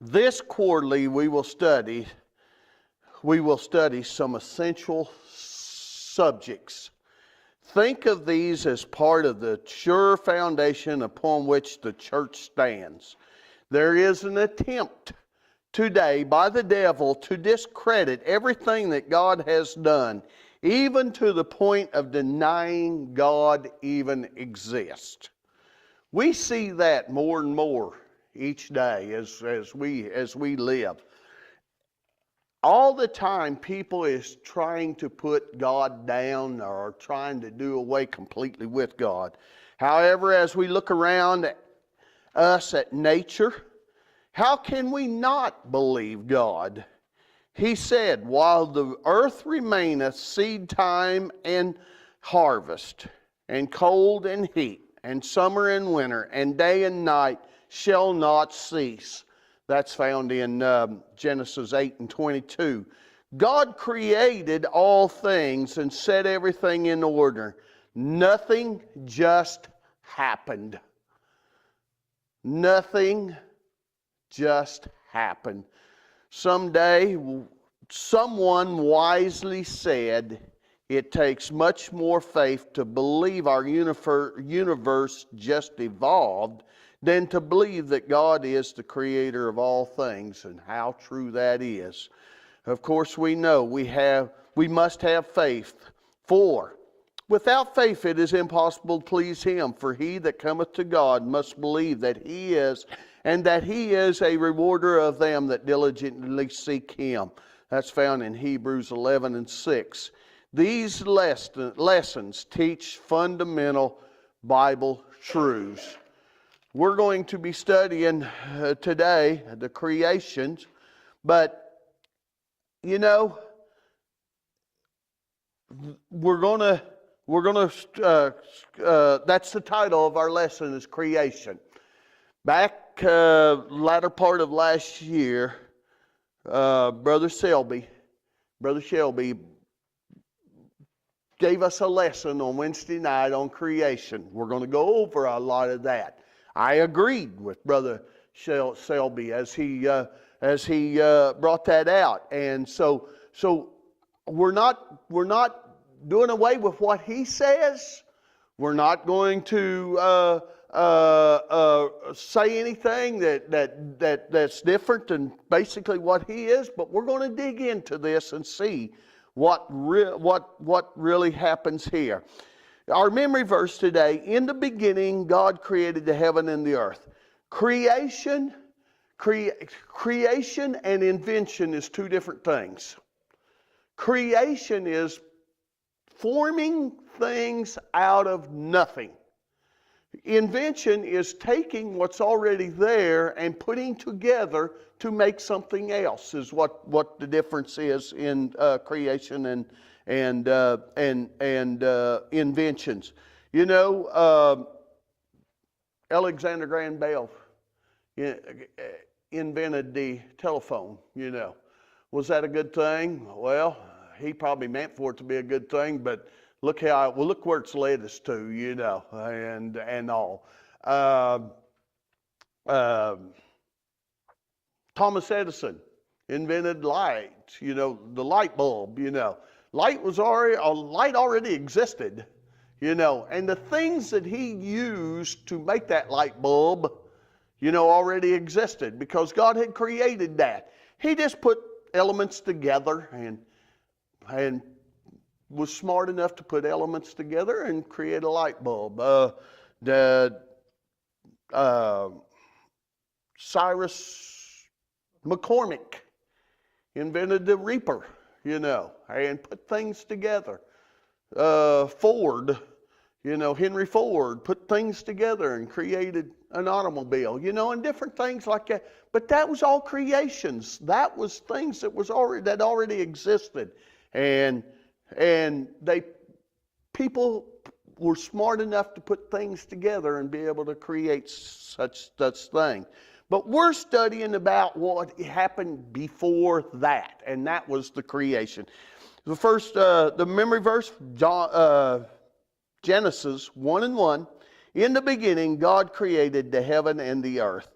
This quarterly we will study some essential subjects. Think of these as part of the sure foundation upon which the church stands. There is an attempt today by the devil to discredit everything that God has done, even to the point of denying God even exists. We see that more and more each day as we live. All the time people is trying to put God down or trying to do away completely with God. However, as we look around us at nature, how can we not believe God? He said, while the earth remaineth, seed time and harvest, and cold and heat, and summer and winter, and day and night shall not cease. That's found in Genesis 8:22. God created all things and set everything in order. Nothing just happened. Nothing just happened. Someday, someone wisely said, it takes much more faith to believe our universe just evolved than to believe that God is the creator of all things, and how true that is. Of course, we know we must have faith, for without faith it is impossible to please Him. For he that cometh to God must believe that He is, and that He is a rewarder of them that diligently seek Him. That's found in Hebrews 11:6. These lessons teach fundamental Bible truths. We're going to be studying today the creations, but you know, we're gonna that's the title of our lesson, is creation. Back latter part of last year, Brother Shelby gave us a lesson on Wednesday night on creation. We're going to go over a lot of that. I agreed with Brother Selby as he brought that out, and so we're not doing away with what he says. We're not going to say anything that's different than basically what he is, but we're going to dig into this and see what really happens here. Our memory verse today: in the beginning God created the heaven and the earth. Creation and invention is two different things. Creation is forming things out of nothing. Invention is taking what's already there and putting together to make something else, is what the difference is in creation and inventions. You know, Alexander Graham Bell invented the telephone, you know. Was that a good thing? Well, he probably meant for it to be a good thing, but look where it's led us to, you know, and all. Thomas Edison invented light, you know, the light bulb, you know. Light already existed, you know, and the things that he used to make that light bulb, you know, already existed because God had created that. He just put elements together and was smart enough to put elements together and create a light bulb. Cyrus McCormick invented the reaper, you know, and put things together. Ford, you know, Henry Ford put things together and created an automobile, you know, and different things like that. But that was all creations. That was things that already existed, and people were smart enough to put things together and be able to create such thing. But we're studying about what happened before that, and that was the creation. The first, the memory verse, Genesis 1:1. In the beginning, God created the heaven and the earth.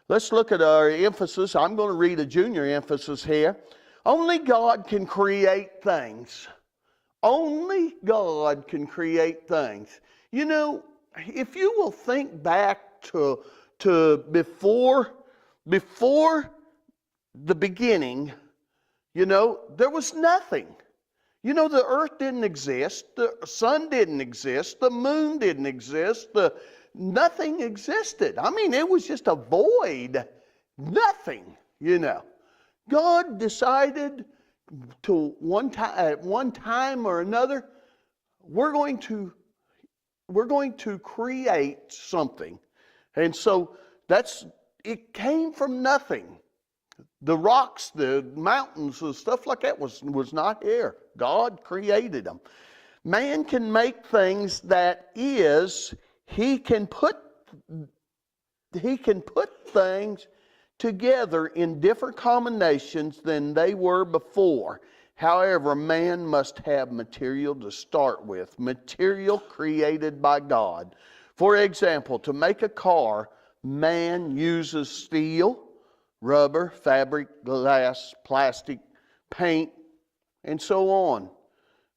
Let's look at our emphasis. I'm going to read a junior emphasis here. Only God can create things. Only God can create things. You know, if you will think back to before the beginning, you know, there was nothing. You know, the earth didn't exist, the sun didn't exist, the moon didn't exist, nothing existed. I mean, it was just a void. Nothing, you know. God decided at one time or another, we're going to create something. And so it came from nothing. The rocks, the mountains, the stuff like that was not here. God created them. Man can make things that is, he can put things together in different combinations than they were before. However, man must have material to start with, material created by God. For example, to make a car, man uses steel, rubber, fabric, glass, plastic, paint, and so on,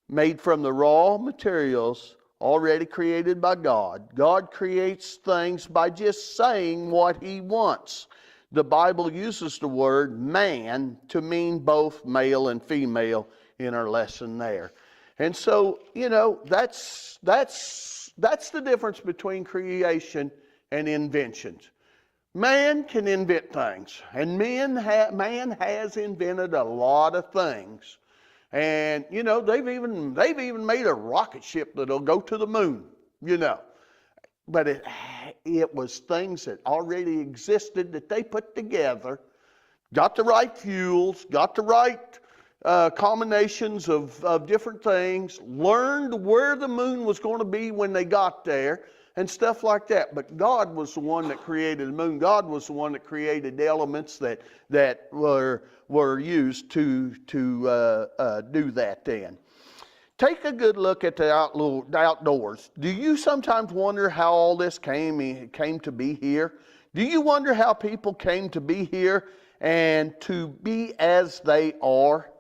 made from the raw materials already created by God. God creates things by just saying what He wants. The Bible uses the word man to mean both male and female in our lesson there. And so, you know, that's the difference between creation and inventions. Man can invent things, and man has invented a lot of things. And you know, they've even made a rocket ship that'll go to the moon, you know. But it was things that already existed that they put together, got the right fuels, got the right combinations of different things, learned where the moon was going to be when they got there, and stuff like that. But God was the one that created the moon. God was the one that created the elements that were used to do that then. Take a good look at the outdoors. Do you sometimes wonder how all this came to be here? Do you wonder how people came to be here and to be as they are?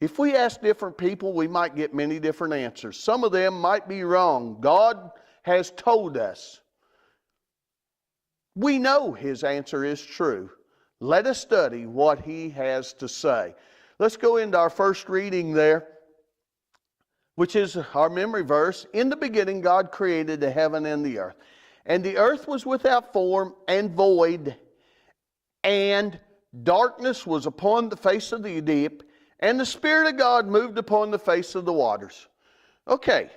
If we ask different people, we might get many different answers. Some of them might be wrong. God has told us. We know His answer is true. Let us study what He has to say. Let's go into our first reading there, which is our memory verse. In the beginning, God created the heaven and the earth. And the earth was without form and void, and darkness was upon the face of the deep, and the Spirit of God moved upon the face of the waters. Okay,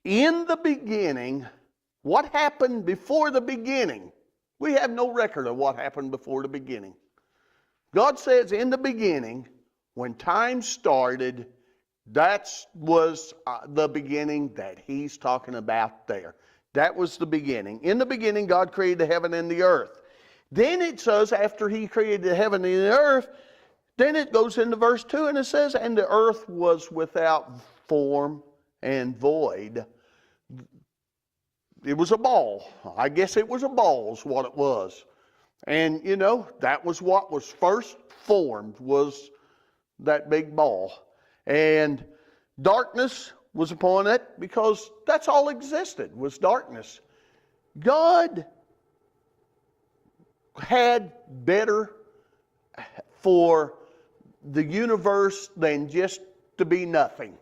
in the beginning, what happened before the beginning? We have no record of what happened before the beginning. God says in the beginning, when time started, that was the beginning that He's talking about there. That was the beginning. In the beginning, God created the heaven and the earth. Then it says, after He created the heaven and the earth, then it goes into verse 2 and it says, and the earth was without form and void. It was a ball. I guess it was a ball is what it was. And you know, that was what was first formed, was that big ball. And darkness was upon it, because that's all existed, was darkness. God had better for the universe than just to be nothing.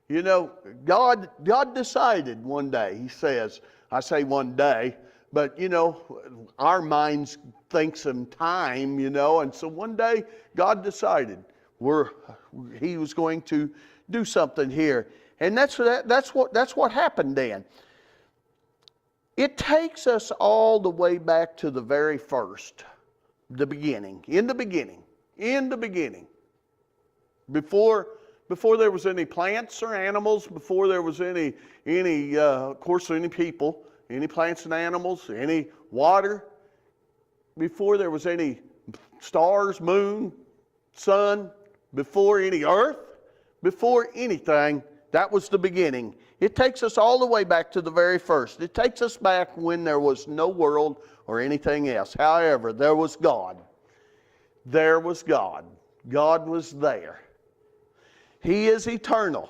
You know, God decided one day, He says, I say one day, but you know, our minds think some time, you know, and so one day God decided He was going to do something here. And that's what happened then. It takes us all the way back to the very first, the beginning, in the beginning. Before there was any plants or animals, before there was any of course, any people, any plants and animals, any water, before there was any stars, moon, sun, before any earth, before anything, That was the beginning. It takes us all the way back to the very first. It takes us back when there was no world or anything else. However, there was God. There was God. God was there. He is eternal.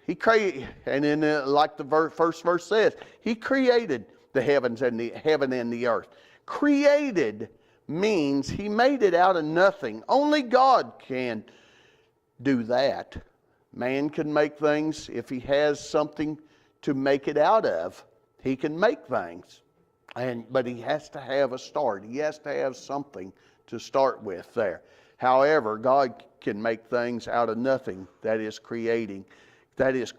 He created, and in like the first verse says, He created the heavens and the heaven and the earth. Created means He made it out of nothing. Only God can do that. Man can make things if he has something to make it out of. He can make things. But he has to have a start. He has to have something to start with there. However, God can make things out of nothing. That is creating. That is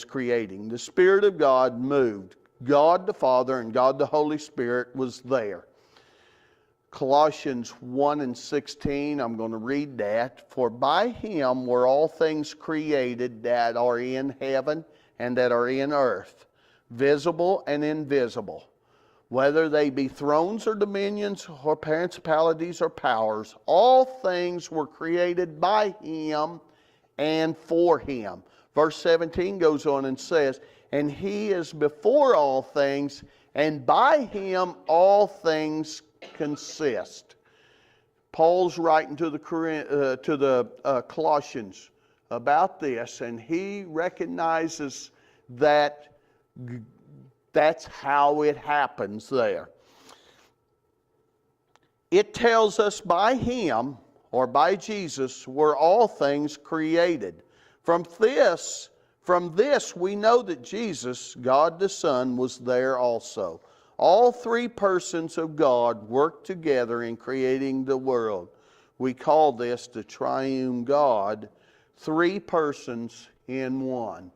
creating. The Spirit of God moved. God the Father and God the Holy Spirit was there. Colossians 1:16, I'm going to read that. For by Him were all things created that are in heaven and that are in earth, visible and invisible, whether they be thrones or dominions or principalities or powers. All things were created by Him and for Him. Verse 17 goes on and says, and He is before all things, and by Him all things consist. Paul's writing to the Colossians about this, and he recognizes that that's how it happens there. It tells us by Him, or by Jesus, were all things created. From this we know that Jesus, God the Son, was there also. All three persons of God work together in creating the world. We call this the triune God, three persons in one.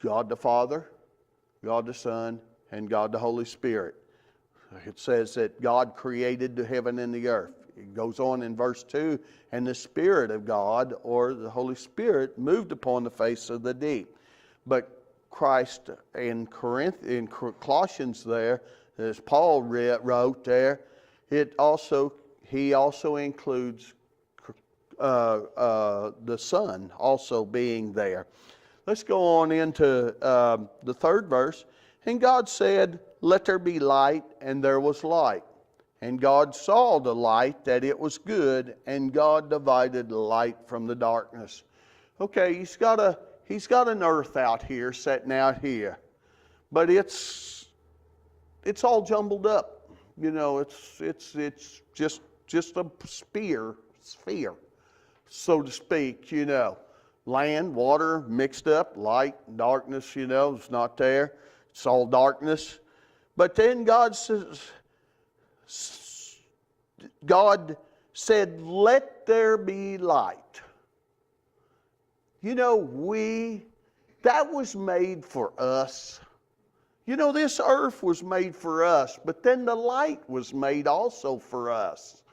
God the Father, God the Son, and God the Holy Spirit. It says that God created the heaven and the earth. It goes on in verse 2, and the Spirit of God, or the Holy Spirit, moved upon the face of the deep. But Christ in Colossians there, as Paul wrote there, he also includes the Son also being there. Let's go on into the third verse. And God said, let there be light, and there was light. And God saw the light, that it was good, and God divided the light from the darkness. Okay, He's got an earth out here, sitting out here. But it's all jumbled up. You know, it's just a sphere, so to speak, you know. Land, water, mixed up, light, darkness, you know, it's not there. It's all darkness. But then God said, let there be light. You know, that was made for us. You know, this earth was made for us, but then the light was made also for us.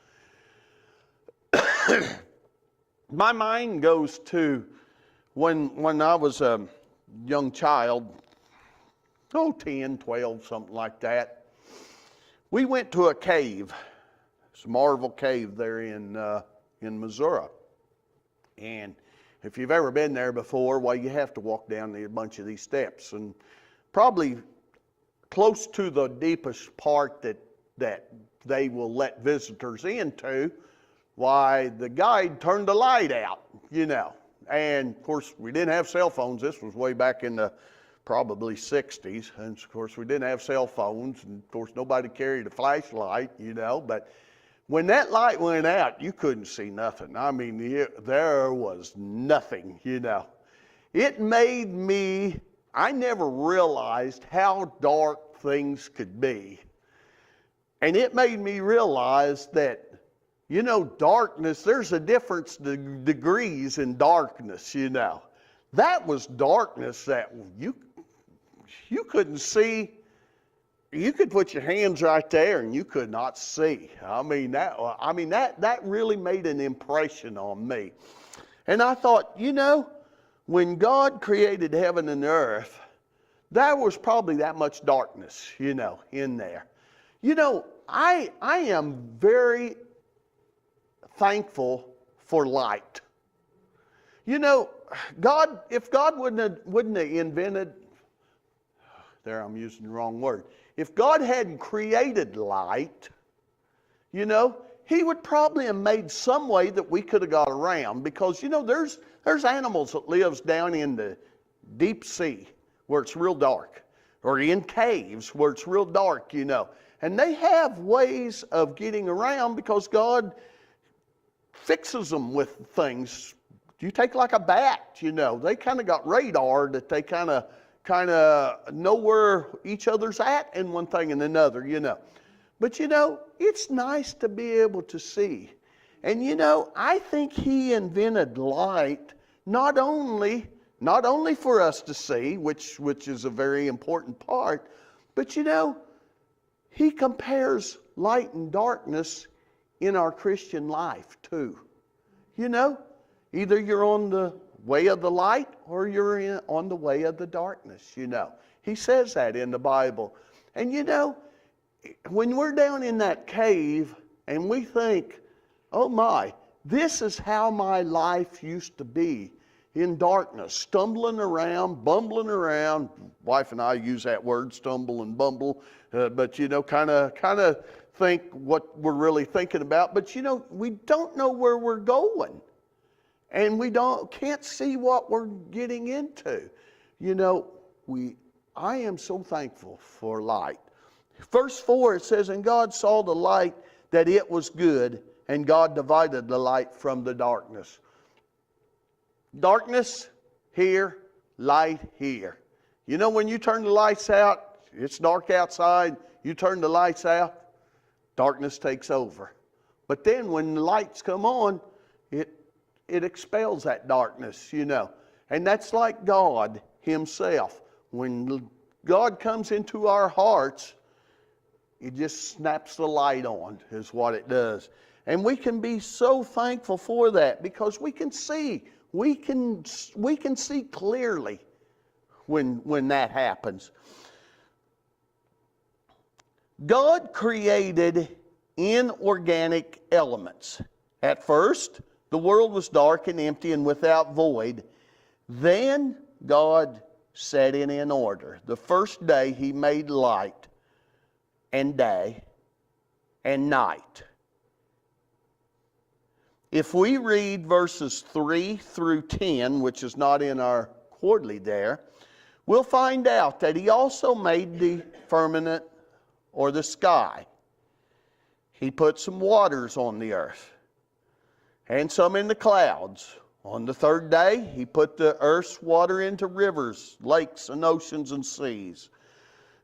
My mind goes to when I was a young child, 10, 12, something like that. We went to a cave. It's a Marvel Cave there in Missouri. And if you've ever been there before, well, you have to walk down a bunch of these steps. And probably close to the deepest part that they will let visitors into, why, the guide turned the light out, you know. And, of course, we didn't have cell phones. This was way back in the probably 60s. And, of course, we didn't have cell phones. And, of course, nobody carried a flashlight, you know. But when that light went out, you couldn't see nothing. I mean, there was nothing, you know. It made me, I never realized how dark things could be. And it made me realize that, you know, darkness, there's a difference degrees in darkness, you know. That was darkness that you couldn't see. You could put your hands right there and you could not see. I mean that really made an impression on me. And I thought, you know, when God created heaven and earth, there was probably that much darkness, you know, in there. You know, I am very thankful for light. You know, if God wouldn't have invented, there I'm using the wrong word. If God hadn't created light, you know, He would probably have made some way that we could have got around, because, you know, there's animals that lives down in the deep sea where it's real dark, or in caves where it's real dark, you know. And they have ways of getting around because God fixes them with things. You take like a bat, you know, they kind of got radar that they kind of know where each other's at in one thing and another, you know. But, you know, it's nice to be able to see. And, you know, I think He invented light not only for us to see, which is a very important part, but, you know, He compares light and darkness in our Christian life too. You know, either you're on the way of the light or you're on the way of the darkness, you know. He says that in the Bible. And, you know, when we're down in that cave and we think, oh my, this is how my life used to be, in darkness, stumbling around, bumbling around. Wife and I use that word, stumble and bumble, but, you know, kind of think what we're really thinking about. But, you know, we don't know where we're going, and we can't see what we're getting into. You know, I am so thankful for light. Verse 4, it says, and God saw the light that it was good, and God divided the light from the darkness. Darkness here, light here. You know, when you turn the lights out, it's dark outside, you turn the lights out, darkness takes over. But then when the lights come on, it expels that darkness, you know. And that's like God Himself. When God comes into our hearts, it just snaps the light on, is what it does. And we can be so thankful for that, because we can see. We can see clearly when that happens. God created inorganic elements. At first, the world was dark and empty and without void. Then God set it in order. The first day He made light and day and night. If we read verses 3 through 10, which is not in our quarterly there, we'll find out that He also made the firmament, or the sky. He put some waters on the earth and some in the clouds. On the third day, He put the earth's water into rivers, lakes, and oceans and seas.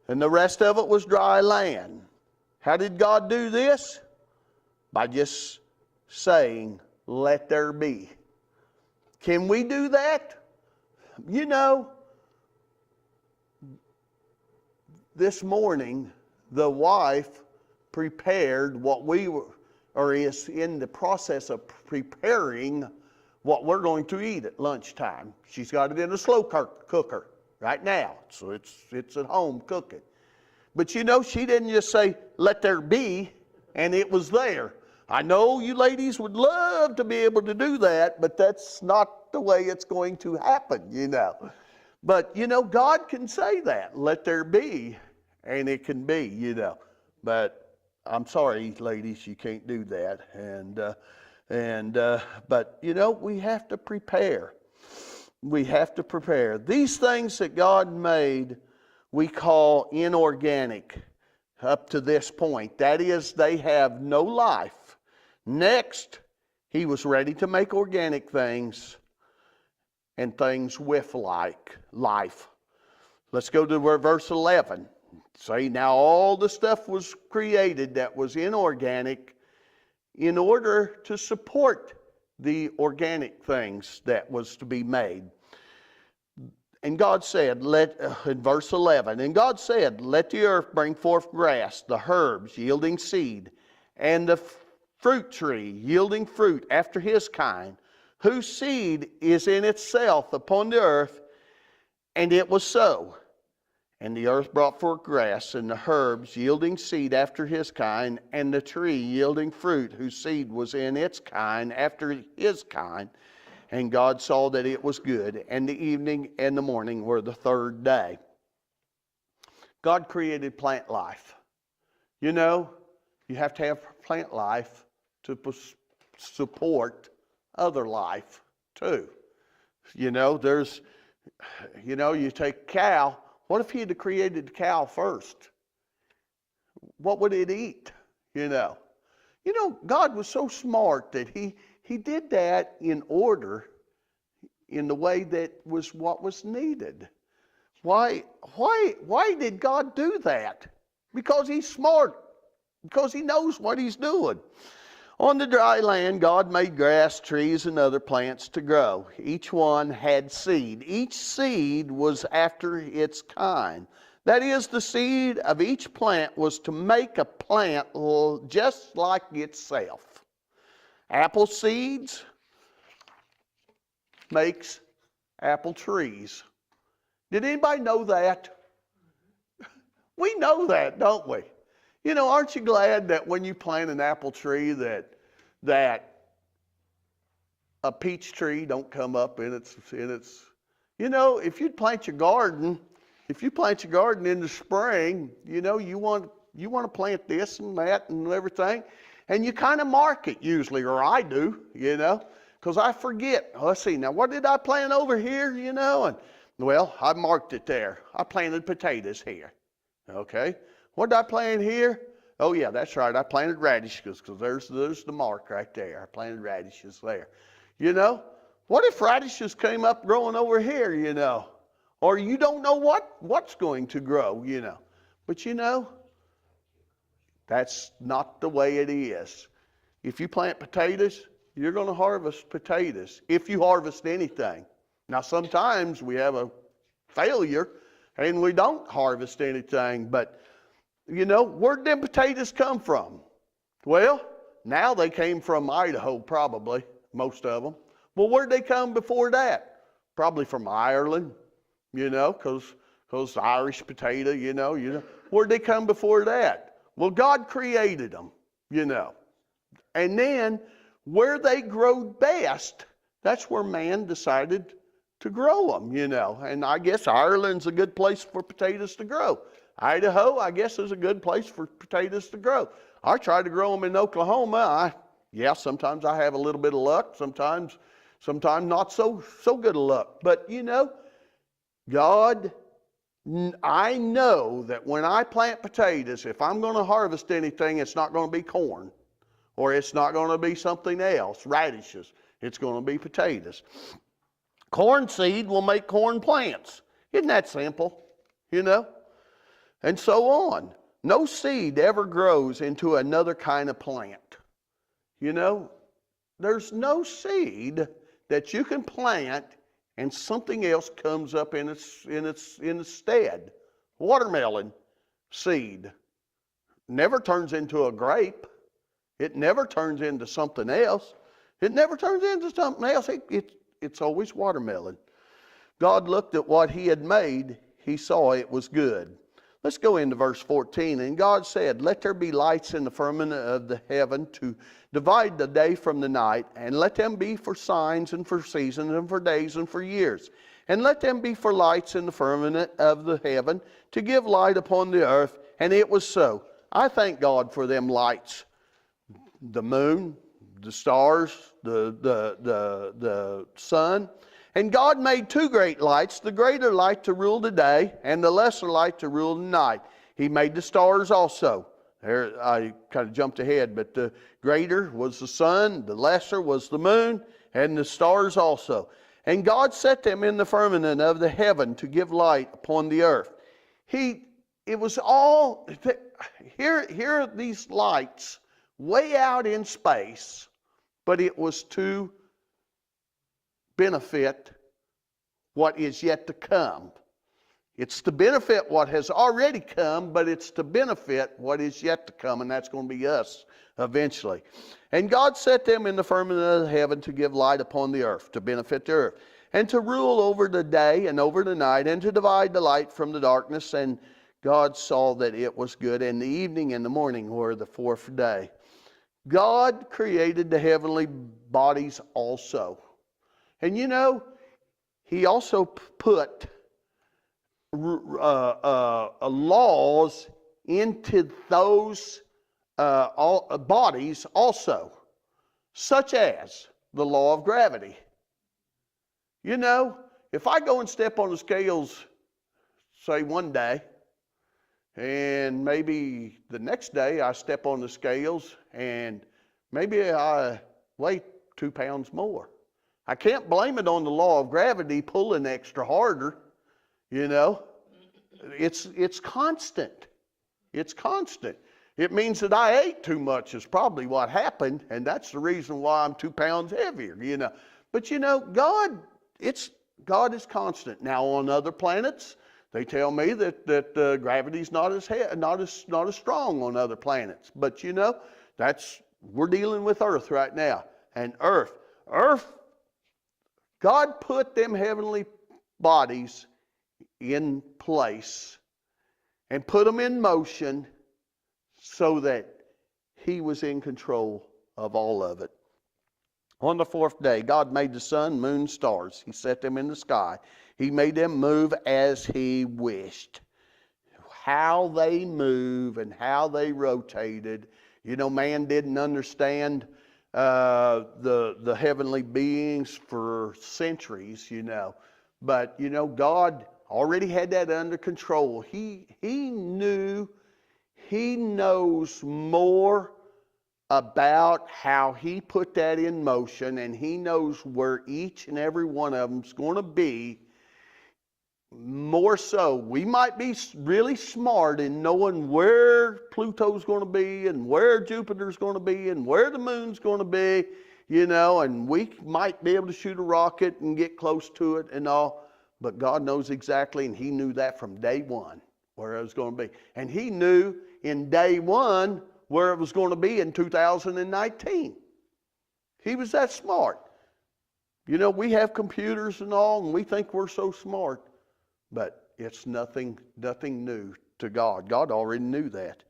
And the rest of it was dry land. How did God do this? By just saying, let there be. Can we do that? You know, this morning, the wife prepared what we were, or is in the process of preparing what we're going to eat at lunchtime. She's got it in a slow cooker right now, so it's at home cooking. But you know, she didn't just say, let there be, and it was there. I know you ladies would love to be able to do that, but that's not the way it's going to happen, you know. But, you know, God can say that, let there be, and it can be, you know. But I'm sorry, ladies, you can't do that. But, you know, we have to prepare. We have to prepare. These things that God made, we call inorganic up to this point. That is, they have no life. Next, He was ready to make organic things and things with life. Let's go to verse 11. Say, now all the stuff was created that was inorganic in order to support the organic things that was to be made. And God said, in verse 11, and God said, let the earth bring forth grass, the herbs yielding seed, and the fruit tree yielding fruit after his kind, whose seed is in itself upon the earth. And it was so. And the earth brought forth grass, and the herbs yielding seed after his kind, and the tree yielding fruit, whose seed was in its kind after his kind. And God saw that it was good, and the evening and the morning were the third day. God created plant life. You know, you have to have plant life to support other life too. You know, you take a cow. What if he had created the cow first? What would it eat? You know, God was so smart that he did that in order, in the way that was what was needed. Why did God do that? Because he's smart. Because he knows what he's doing. On the dry land, God made grass, trees, and other plants to grow. Each one had seed. Each seed was after its kind. That is, the seed of each plant was to make a plant just like itself. Apple seeds makes apple trees. Did anybody know that? We know that, don't we? You know, aren't you glad that when you plant an apple tree that a peach tree don't come up in its you know, if you plant your garden in the spring, you know, you want to plant this and that and everything, and you kind of mark it usually, or I do, you know, because I forget. Let's see, now what did I plant over here, you know? And well, I marked it there. I planted potatoes here. Okay. What did I plant here? Oh yeah, that's right. I planted radishes because there's the mark right there. I planted radishes there. You know, what if radishes came up growing over here, you know? Or you don't know what's going to grow, you know. But you know, that's not the way it is. If you plant potatoes, you're going to harvest potatoes, if you harvest anything. Now sometimes we have a failure and we don't harvest anything, but you know, where'd them potatoes come from? Well, now they came from Idaho, probably, most of them. Well, where'd they come before that? Probably from Ireland, you know, because Irish potato, you know. Where'd they come before that? Well, God created them, you know. And then where they grow best, that's where man decided to grow them, you know. And I guess Ireland's a good place for potatoes to grow. Idaho, I guess, is a good place for potatoes to grow. I try to grow them in Oklahoma. Sometimes I have a little bit of luck. Sometimes not so good of luck. But, you know, God, I know that when I plant potatoes, if I'm going to harvest anything, it's not going to be corn. Or it's not going to be something else, radishes. It's going to be potatoes. Corn seed will make corn plants. Isn't that simple? You know? And so on. No seed ever grows into another kind of plant. You know, there's no seed that you can plant and something else comes up in its stead. Watermelon seed never turns into a grape. It never turns into something else. It never turns into something else. It's always watermelon. God looked at what he had made. He saw it was good. Let's go into verse 14. And God said, let there be lights in the firmament of the heaven to divide the day from the night, and let them be for signs and for seasons and for days and for years. And let them be for lights in the firmament of the heaven to give light upon the earth. And it was so. I thank God for them lights. The moon, the stars, the sun. And God made two great lights, the greater light to rule the day, and the lesser light to rule the night. He made the stars also. There, I kind of jumped ahead, but the greater was the sun, the lesser was the moon, and the stars also. And God set them in the firmament of the heaven to give light upon the earth. It was all, here are these lights way out in space, but it was to benefit what is yet to come. It's to benefit what has already come, but it's to benefit what is yet to come, and that's going to be us eventually. And God set them in the firmament of heaven to give light upon the earth, to benefit the earth, and to rule over the day and over the night, and to divide the light from the darkness. And God saw that it was good, and the evening and the morning were the fourth day. God created the heavenly bodies also. And you know, he also put laws into those bodies also, such as the law of gravity. You know, if I go and step on the scales, say one day, and maybe the next day I step on the scales and maybe I weigh 2 pounds more. I can't blame it on the law of gravity pulling extra harder, you know. It's constant. It's constant. It means that I ate too much is probably what happened, and that's the reason why I'm 2 pounds heavier, you know. But you know, God is constant. Now on other planets, they tell me that gravity's not as strong on other planets. But you know, we're dealing with Earth right now. And Earth, God put them heavenly bodies in place and put them in motion so that he was in control of all of it. On the fourth day, God made the sun, moon, stars. He set them in the sky. He made them move as he wished. How they move and how they rotated. You know, man didn't understand the heavenly beings for centuries, you know. But, you know, God already had that under control. He knows more about how he put that in motion, and he knows where each and every one of them's going to be. More so, we might be really smart in knowing where Pluto's going to be and where Jupiter's going to be and where the moon's going to be, you know, and we might be able to shoot a rocket and get close to it and all, but God knows exactly, and he knew that from day one where it was going to be. And he knew in day one where it was going to be in 2019. He was that smart. You know, we have computers and all, and we think we're so smart. But it's nothing new to God. God already knew that.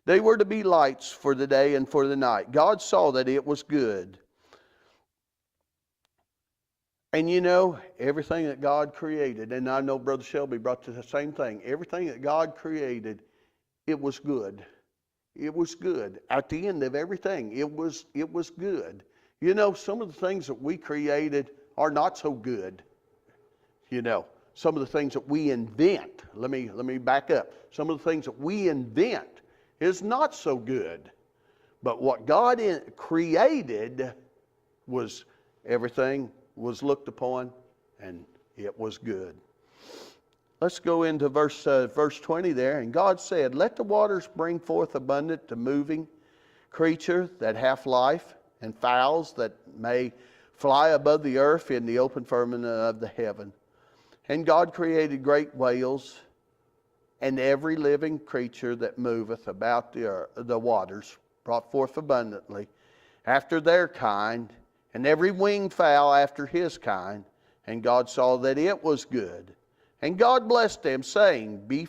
They were to be lights for the day and for the night. God saw that it was good. And you know, everything that God created, and I know Brother Shelby brought to the same thing, everything that God created, it was good. It was good. At the end of everything, it was good. You know, some of the things that we created are not so good, you know. Some of the things that we invent, let me back up. Some of the things that we invent is not so good. But what God created was, everything was looked upon and it was good. Let's go into verse 20 there. And God said, let the waters bring forth abundant to moving creature that hath life, and fowls that may fly above the earth in the open firmament of the heaven. And God created great whales and every living creature that moveth about the waters, brought forth abundantly, after their kind, and every winged fowl after his kind. And God saw that it was good. And God blessed them, saying, be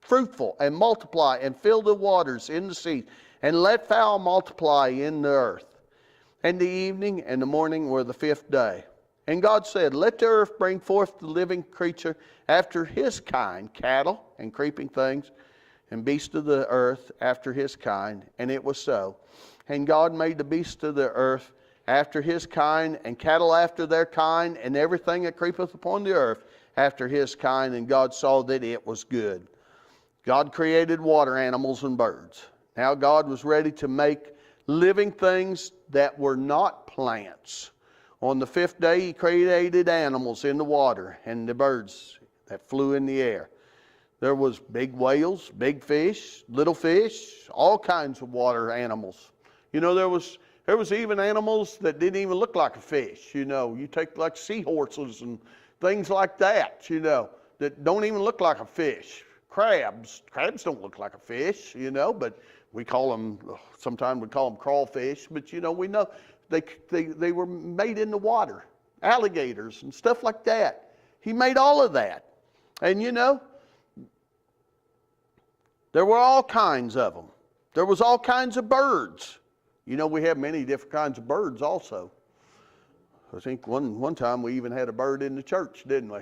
fruitful, and multiply, and fill the waters in the sea, and let fowl multiply in the earth. And the evening and the morning were the fifth day. And God said, let the earth bring forth the living creature after his kind, cattle and creeping things, and beasts of the earth after his kind. And it was so. And God made the beasts of the earth after his kind, and cattle after their kind, and everything that creepeth upon the earth after his kind. And God saw that it was good. God created water animals and birds. Now God was ready to make living things that were not plants. On the fifth day he created animals in the water and the birds that flew in the air. There was big whales, big fish, little fish, all kinds of water animals. You know, there was even animals that didn't even look like a fish. You know, you take like seahorses and things like that, you know, that don't even look like a fish. Crabs don't look like a fish, you know, but we call them, sometimes we call them crawfish, but you know, we know they were made in the water. Alligators and stuff like that. He made all of that. And you know, there were all kinds of them. There was all kinds of birds. You know, we have many different kinds of birds also. I think one time we even had a bird in the church, didn't we?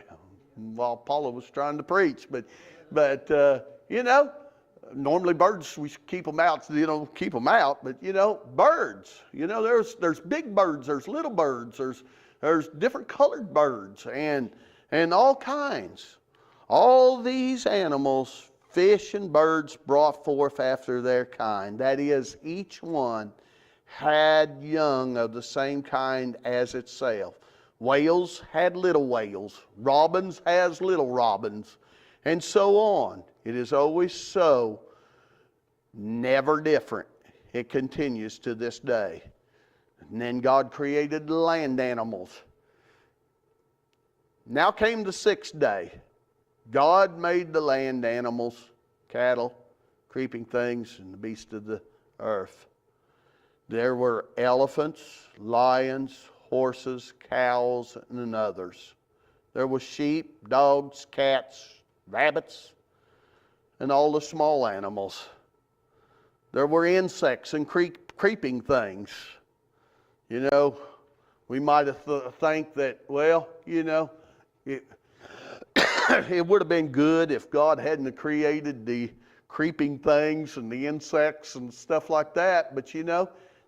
While Paula was trying to preach. But you know, normally birds, we keep them out, keep them out. But, birds, there's big birds, there's little birds, there's different colored birds and all kinds. All these animals, fish and birds, brought forth after their kind. That is, each one had young of the same kind as itself. Whales had little whales. Robins has little robins. And so on. It is always so, never different. It continues to this day. And then God created the land animals. Now came the sixth day. God made the land animals, cattle, creeping things, and the beasts of the earth. There were elephants, lions, horses, cows, and others. There were sheep, dogs, cats, rabbits, and all the small animals. There were insects and creeping things. We might have think that, it would have been good if God hadn't created the creeping things and the insects and stuff like that. But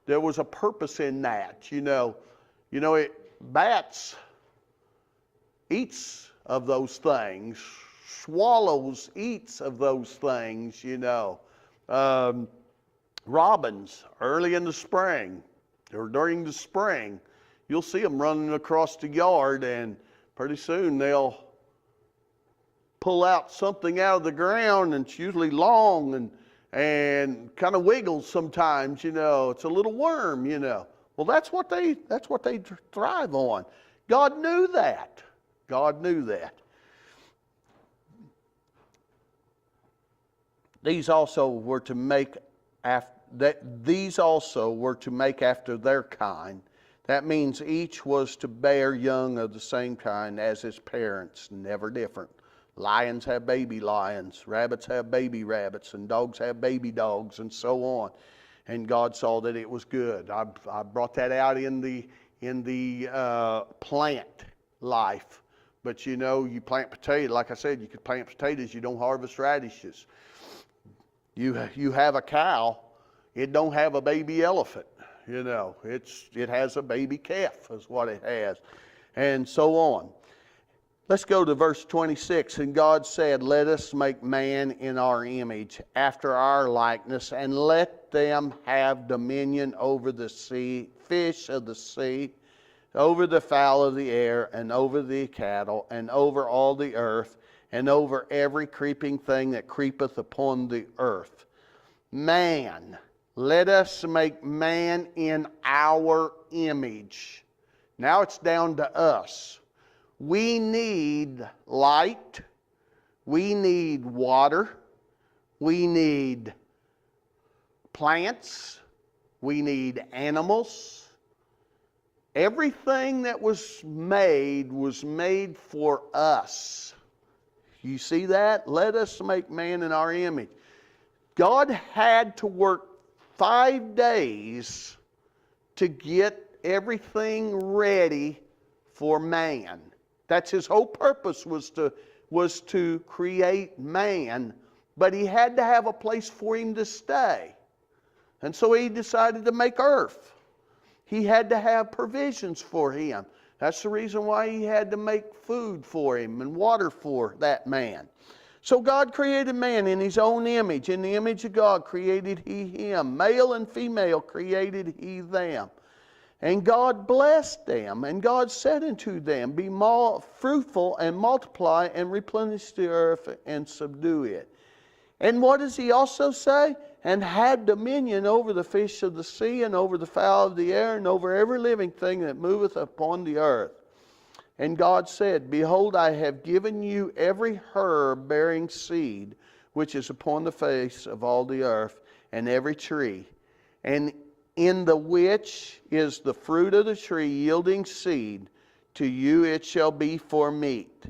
there was a purpose in that. Bats eats of those things. Swallows eats of those things. Robins early in the spring or during the spring, you'll see them running across the yard, and pretty soon they'll pull out something out of the ground, and it's usually long and kind of wiggles sometimes. It's a little worm. Well, that's what they thrive on. God knew that. God knew that. These also were to make after their kind. That means each was to bear young of the same kind as his parents, never different. Lions have baby lions, rabbits have baby rabbits, and dogs have baby dogs, and so on. And God saw that it was good. I brought that out in the plant life. But you plant potatoes. Like I said, you could plant potatoes. You don't harvest radishes. You have a cow. It don't have a baby elephant. It has a baby calf is what it has, and so on. Let's go to verse 26. And God said, "Let us make man in our image, after our likeness, and let them have dominion over the sea, fish of the sea, over the fowl of the air, and over the cattle, and over all the earth, and over every creeping thing that creepeth upon the earth." Man, let us make man in our image. Now it's down to us. We need light. We need water. We need plants. We need animals. Everything that was made for us. You see that? Let us make man in our image. God had to work 5 days to get everything ready for man. That's his whole purpose, was to create man, but he had to have a place for him to stay. And so he decided to make earth. He had to have provisions for him. That's the reason why he had to make food for him and water for that man. So God created man in his own image. In the image of God created he him. Male and female created he them. And God blessed them, and God said unto them, "Be more fruitful and multiply and replenish the earth and subdue it." And what does he also say? "And had dominion over the fish of the sea, and over the fowl of the air, and over every living thing that moveth upon the earth." And God said, "Behold, I have given you every herb bearing seed, which is upon the face of all the earth, and every tree, and in the which is the fruit of the tree yielding seed, to you it shall be for meat.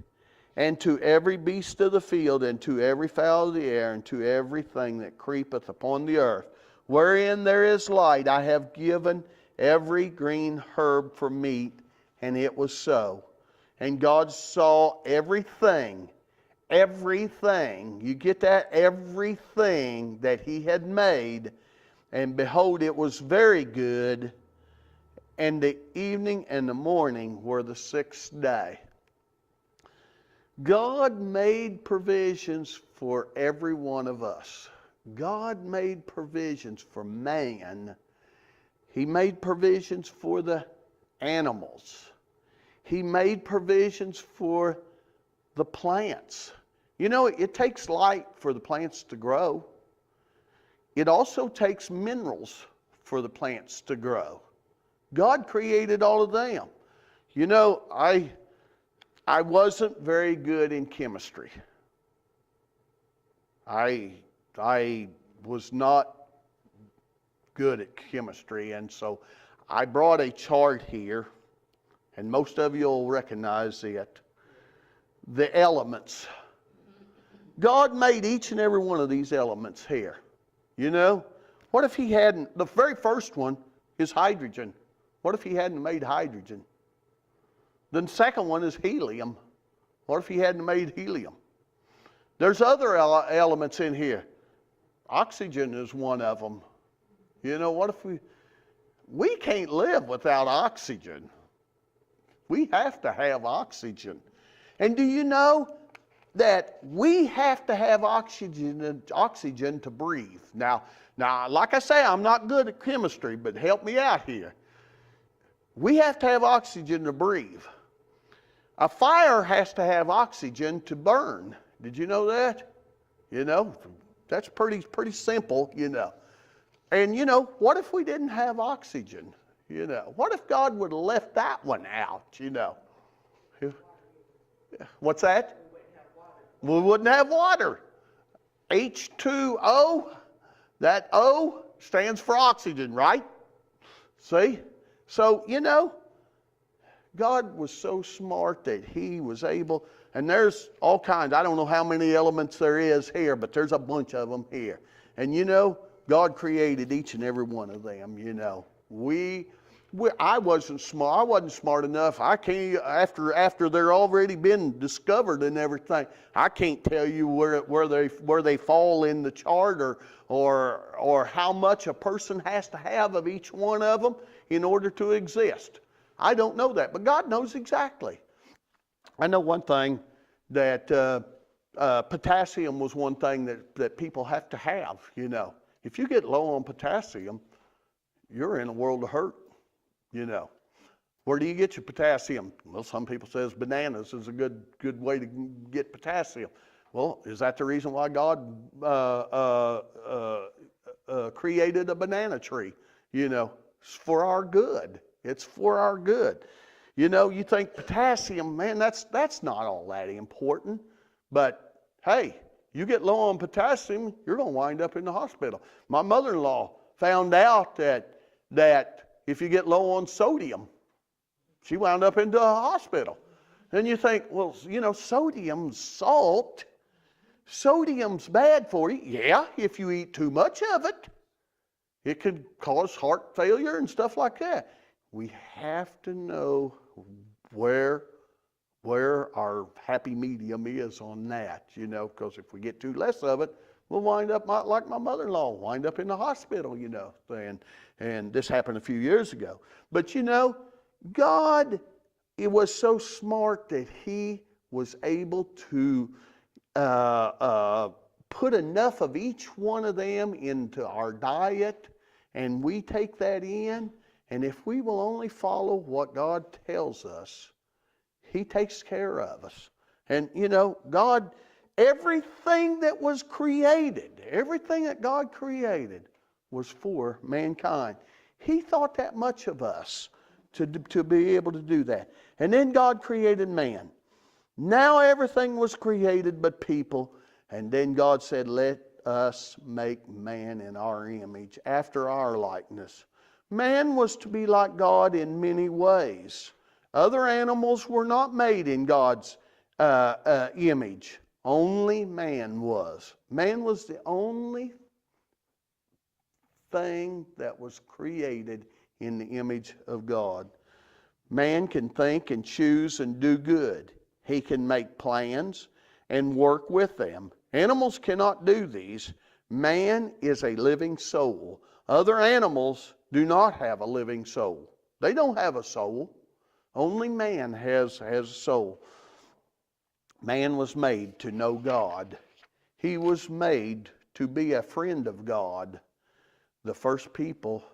And to every beast of the field, and to every fowl of the air, and to everything that creepeth upon the earth, wherein there is light, I have given every green herb for meat, and it was so. And God saw everything, you get that? Everything that He had made, and behold, it was very good. And the evening and the morning were the sixth day. God made provisions for every one of us. God made provisions for man. He made provisions for the animals. He made provisions for the plants. You know, it takes light for the plants to grow. It also takes minerals for the plants to grow. God created all of them. You know, I wasn't very good in chemistry. I was not good at chemistry, and so I brought a chart here, and most of you will recognize it. The elements. God made each and every one of these elements here. You know, what if He hadn't, the very first one is hydrogen. What if He hadn't made hydrogen? The second one is helium. What if He hadn't made helium? There's other elements in here. Oxygen is one of them. You know, what if we can't live without oxygen. We have to have oxygen. And do you know that we have to have oxygen to breathe? Now, like I say, I'm not good at chemistry, but help me out here. We have to have oxygen to breathe. A fire has to have oxygen to burn. Did you know that? You know, that's pretty simple, you know. And you know, what if we didn't have oxygen? You know, what if God would have left that one out, you know? What's that? We wouldn't have water. H2O, that O stands for oxygen, right? See? So, you know, God was so smart that He was able, and there's all kinds, I don't know how many elements there is here, but there's a bunch of them here. And you know, God created each and every one of them, you know. I wasn't smart enough. I can't, after they're already been discovered and everything, I can't tell you where they fall in the chart or how much a person has to have of each one of them in order to exist. I don't know that, but God knows exactly. I know one thing, that potassium was one thing that people have to have, you know. If you get low on potassium, you're in a world of hurt, you know. Where do you get your potassium? Well, some people says bananas is a good way to get potassium. Well, is that the reason why God created a banana tree? You know, it's for our good. It's for our good. You know, you think potassium, man, that's not all that important. But hey, you get low on potassium, you're going to wind up in the hospital. My mother-in-law found out that if you get low on sodium, she wound up into a hospital. Then you think, well, you know, sodium's salt. Sodium's bad for you. Yeah, if you eat too much of it, it could cause heart failure and stuff like that. We have to know where our happy medium is on that, you know, because if we get too less of it, we'll wind up like my mother-in-law, wind up in the hospital, you know. And this happened a few years ago. But, you know, God, it was so smart that He was able to put enough of each one of them into our diet, and we take that in. And if we will only follow what God tells us, He takes care of us. And, you know, God, everything that was created, everything that God created was for mankind. He thought that much of us to be able to do that. And then God created man. Now everything was created but people. And then God said, let us make man in our image, after our likeness. Man was to be like God in many ways. Other animals were not made in God's image. Only man was. Man was the only thing that was created in the image of God. Man can think and choose and do good. He can make plans and work with them. Animals cannot do these. Man is a living soul. Other animals do not have a living soul. They don't have a soul. Only man has a soul. Man was made to know God. He was made to be a friend of God. The first people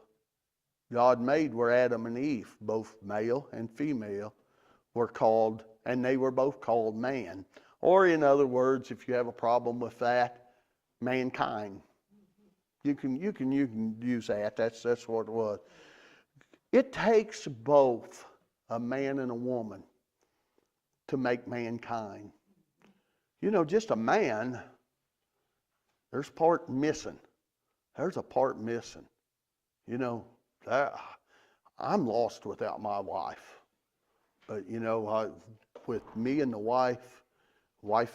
God made were Adam and Eve, both male and female were called, and they were both called man. Or in other words, if you have a problem with that, mankind. You can use that. That's what it was. It takes both a man and a woman to make mankind. You know, just a man, there's part missing. There's a part missing. You know, I'm lost without my wife. But, you know, with me and the wife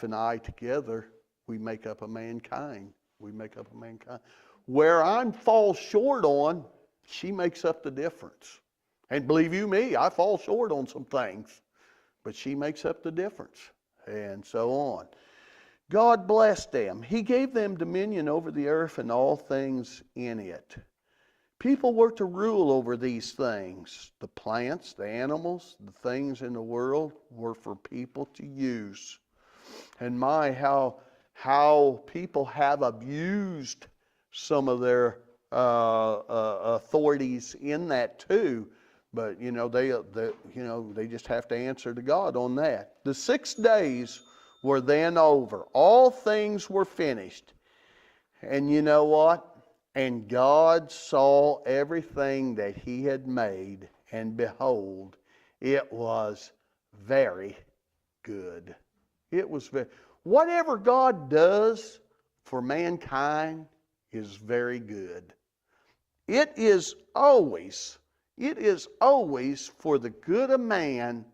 and I together, we make up a mankind. We make up a mankind. Where I fall short on, she makes up the difference. And believe you me, I fall short on some things. But she makes up the difference. And so on. God blessed them. He gave them dominion over the earth and all things in it. People were to rule over these things. The plants, the animals, the things in the world were for people to use. And my, how people have abused some of their authorities in that too. But you know, they just have to answer to God on that. The 6 days were then over. All things were finished. And you know what? And God saw everything that He had made, and behold, it was very good. It was very, whatever God does for mankind is very good. It is always for the good of man.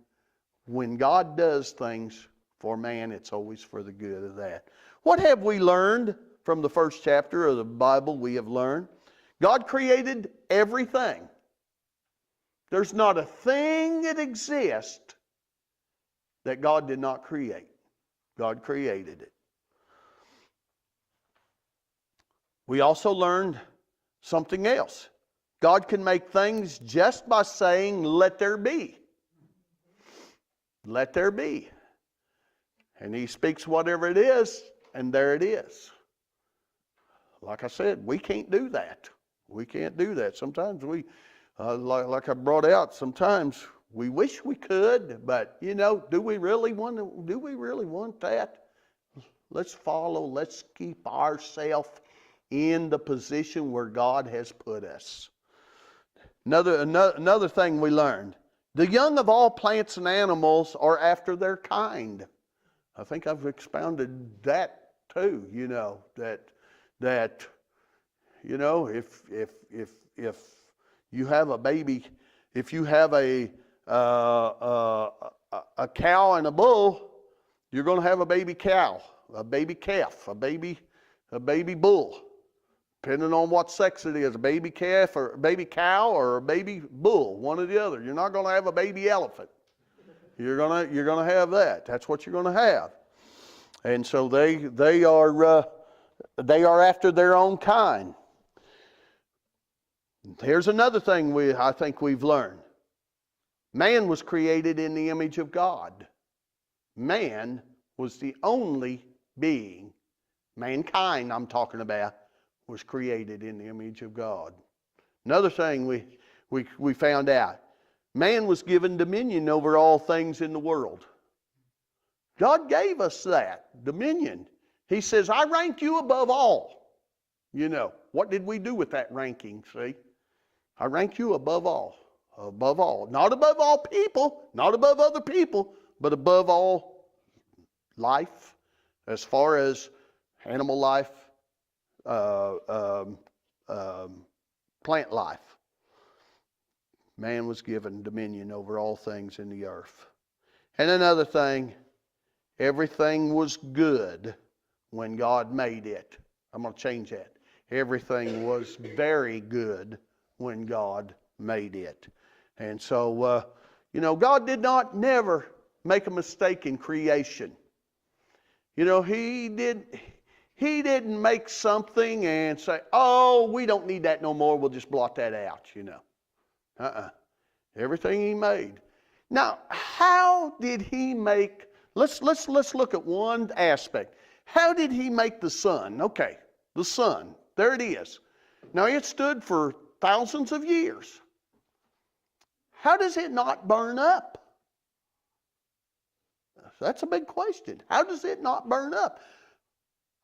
When God does things for man, it's always for the good of that. What have we learned from the first chapter of the Bible? We have learned God created everything. There's not a thing that exists that God did not create. God created it. We also learned something else. God can make things just by saying, "Let there be." Let there be. And He speaks whatever it is, and there it is. Like I said, we can't do that. We can't do that. Sometimes we, like I brought out, sometimes we wish we could, but you know, do we really want that? Let's keep ourselves in the position where God has put us. Another thing we learned. The young of all plants and animals are after their kind. I think I've expounded that too, you know, that you know, if you have a baby, if you have a cow and a bull, you're going to have a baby cow, a baby calf, a baby bull, depending on what sex it is, a baby calf or a baby cow or a baby bull, one or the other. You're not going to have a baby elephant. You're gonna have that. That's what you're gonna have. And so they are after their own kind. Here's another thing I think we've learned. Man was created in the image of God. Man was the only being, mankind I'm talking about, was created in the image of God. Another thing we found out. Man was given dominion over all things in the world. God gave us that dominion. He says, "I rank you above all." You know, what did we do with that ranking, see? I rank you above all. Above all. Not above all people, not above other people, but above all life, as far as animal life, plant life. Man was given dominion over all things in the earth. And another thing, everything was good when God made it. I'm going to change that. Everything was very good when God made it. And so, You know, God did not never make a mistake in creation. You know, He didn't make something and say, oh, we don't need that no more, we'll just blot that out, you know. Everything He made. Now, how did He make, let's look at one aspect. How did He make the sun? Okay, the sun, there it is. Now, it stood for thousands of years. How does it not burn up? That's a big question. How does it not burn up?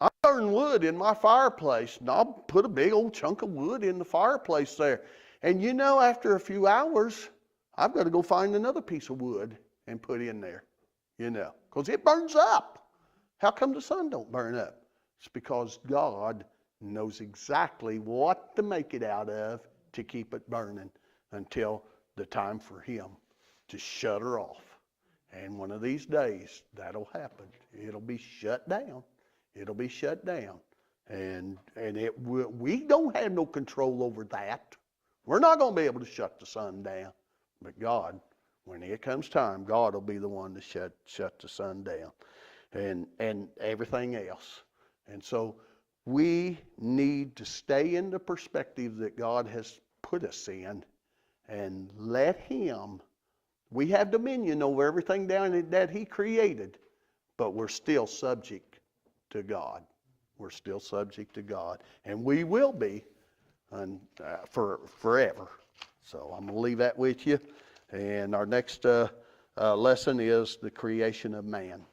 I burn wood in my fireplace, and I'll put a big old chunk of wood in the fireplace there. And you know, after a few hours, I've got to go find another piece of wood and put in there, you know, because it burns up. How come the sun don't burn up? It's because God knows exactly what to make it out of to keep it burning until the time for Him to shut her off. And one of these days, that'll happen. It'll be shut down. It'll be shut down. And we don't have no control over that. We're not going to be able to shut the sun down. But God, when it comes time, God will be the one to shut the sun down. And everything else. And so we need to stay in the perspective that God has put us in and let Him. We have dominion over everything down that He created, but we're still subject to God. We're still subject to God, and we will be for forever. So I'm going to leave that with you, and our next lesson is the creation of man.